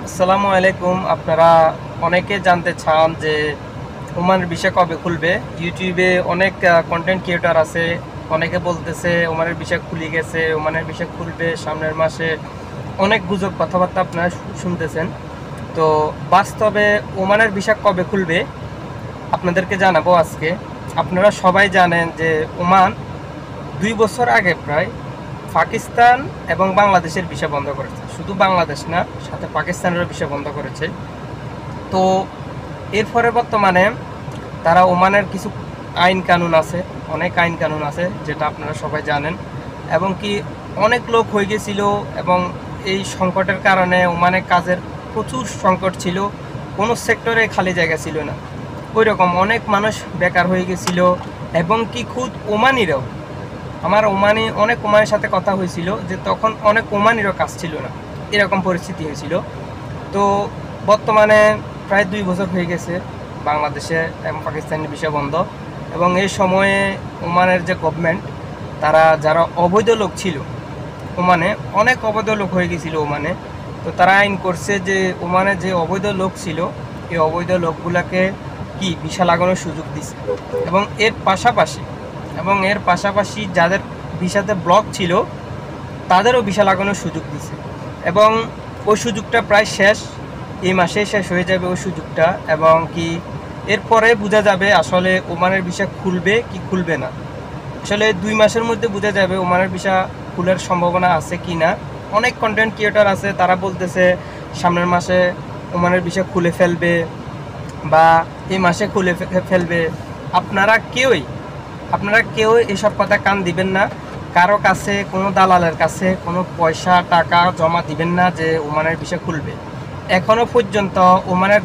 আসসালামু আলাইকুম। আপনারা অনেকে জানতে চান যে ওমানের ভিসা কবে খুলবে। ইউটিউবে অনেক কন্টেন্ট ক্রিয়েটর আছে, অনেকে বলতেছে ওমানের ভিসা খুলে গেছে, ওমানের ভিসা খুলবে সামনের মাসে। অনেক গুজব কথাবার্তা আপনারা শুনতেছেন। তো বাস্তবে ওমানের ভিসা কবে খুলবে আপনাদেরকে জানাবো আজকে। আপনারা সবাই জানেন যে ওমান 2 বছর আগে প্রায় পাকিস্তান এবং বাংলাদেশের ভিসা বন্ধ করেছে। শুধু বাংলাদেশ না, সাথে পাকিস্তানেরও ভিসা বন্ধ করেছে। তো এরপরে বর্তমানে তারা ওমানের কিছু আইন কানুন আছে, অনেক আইন কানুন আছে যেটা আপনারা সবাই জানেন, এবং কি অনেক লোক হয়ে গেছিল এবং এই সংকটের কারণে ওমানে কাজের প্রচুর সংকট ছিল, কোনো সেক্টরে খালি জায়গা ছিল না। ওই রকম অনেক মানুষ বেকার হয়ে গেছিল, এবং কি খুদ ওমানিরাও, আমার অনেক ওমানের সাথে কথা হয়েছিল যে তখন অনেক ওমানিরও কাজ ছিল না, এরকম পরিস্থিতি হয়েছিল। তো বর্তমানে প্রায় 2 বছর হয়ে গেছে বাংলাদেশে এবং পাকিস্তানের ভিসা বন্ধ, এবং এই সময়ে ওমানের যে গভর্নমেন্ট, তারা যারা অবৈধ লোক ছিল ওমানে, অনেক অবৈধ লোক হয়ে গেছিল ওমানে, তো তারা আইন করছে যে ওমানে যে অবৈধ লোক ছিল এই অবৈধ লোকগুলোকে কি ভিসা লাগানোর সুযোগ দিছে। এবং এর পাশাপাশি যাদের ভিসাতে ব্লক ছিল তাদেরও ভিসা লাগানোর সুযোগ দিছে, এবং ওই সুযোগটা প্রায় শেষ, এই মাসেই শেষ হয়ে যাবে ওই সুযোগটা। এবং কি এরপরে বোঝা যাবে আসলে ওমানের ভিসা খুলবে কি খুলবে না। আসলে 2 মাসের মধ্যে বোঝা যাবে ওমানের ভিসা খোলার সম্ভাবনা আছে কি না। অনেক কন্টেন্ট ক্রিয়েটর আছে, তারা বলতেছে সামনের মাসে ওমানের ভিসা খুলে ফেলবে বা এই মাসে খুলে ফেলবে। আপনারা কেউ এসব কথা কান দিবেন না। কারো কাছে, কোনো দালালের কাছে কোনো পয়সা টাকা জমা দিবেন না যে ওমানের ভিসা খুলবে। এখনও পর্যন্ত ওমানের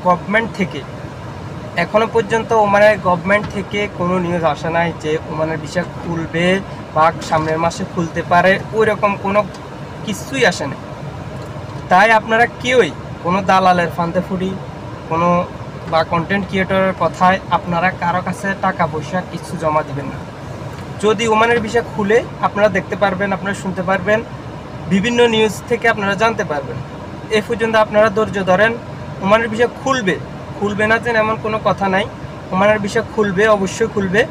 গভর্নমেন্ট থেকে কোনো নিউজ আসে নাই যে ওমানের ভিসা খুলবে বা সামনের মাসে খুলতে পারে, ওই রকম কোনো কিছুই আসে না। তাই আপনারা কেউই কোনো দালালের ফান্দে ফুটি, কোনো বা কন্টেন্ট ক্রিয়েটরের কথায় আপনারা কারো কাছে টাকা পয়সা কিছু জমা দিবেন না। যদি ওমানের ভিসা খুলে আপনারা দেখতে পারবেন, আপনারা শুনতে পারবেন, বিভিন্ন নিউজ থেকে আপনারা জানতে পারবেন। এ পর্যন্ত আপনারা ধৈর্য ধরেন। ওমানের ভিসা খুলবে না যেন এমন কোনো কথা নাই, ওমানের ভিসা খুলবে, অবশ্যই খুলবে।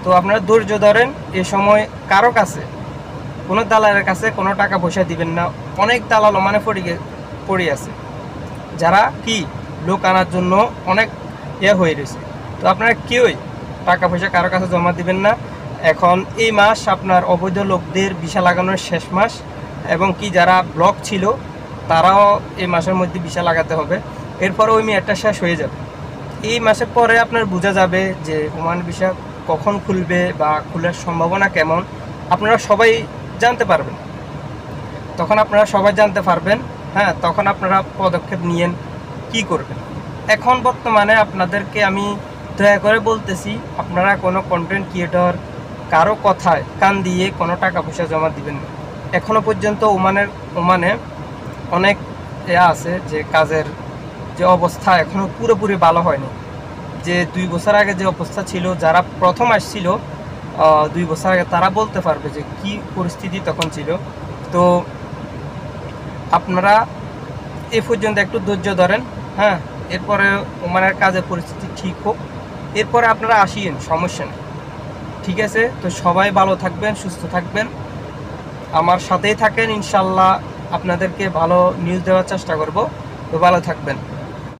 তো আপনারা ধৈর্য ধরেন। এ সময় কারো কাছে, কোনো দালালের কাছে কোনো টাকা পয়সা দিবেন না। অনেক দালাল ওমানে পড়ে আছে, যারা কি লোক আনার জন্য অনেক হয়ে রয়েছে। তো আপনারা কেউই টাকা পয়সা কারো কাছে জমা দিবেন না। এখন এই মাস আপনার অবৈধ লোকদের ভিসা লাগানোর শেষ মাস, এবং কি যারা ব্লক ছিল তারাও এই মাসের মধ্যে ভিসা লাগাতে হবে। এরপরে ওই মেয়াদটা শেষ হয়ে যাবে। এই মাসের পরে আপনার বোঝা যাবে যে ওমান ভিসা কখন খুলবে বা খোলার সম্ভাবনা কেমন, আপনারা সবাই জানতে পারবেন। হ্যাঁ, তখন আপনারা পদক্ষেপ নিয়েন কি করবেন। এখন বর্তমানে আপনাদেরকে আমি দয়া করে বলতেছি, আপনারা কোনো কন্টেন্ট ক্রিয়েটর কারো কথায় কান দিয়ে কোনো টাকা পয়সা জমা দিবেন না। এখনও পর্যন্ত ওমানে অনেক আছে যে কাজের যে অবস্থা এখনও পুরোপুরি ভালো হয়নি। যে 2 বছর আগে যে অবস্থা ছিল, যারা প্রথম আসছিল 2 বছর আগে, তারা বলতে পারবে যে কি পরিস্থিতি তখন ছিল। তো আপনারা এ পর্যন্ত একটু ধৈর্য ধরেন। হ্যাঁ, এরপরে ওমানের কাজের পরিস্থিতি ঠিক হোক, এরপরে আপনারা আসিয়েন, সমস্যা নেই। ঠিক আছে, তো সবাই ভালো থাকবেন, সুস্থ থাকবেন, আমার সাথেই থাকেন। ইনশাল্লাহ আপনাদেরকে ভালো নিউজ দেওয়ার চেষ্টা করব। তো ভালো থাকবেন।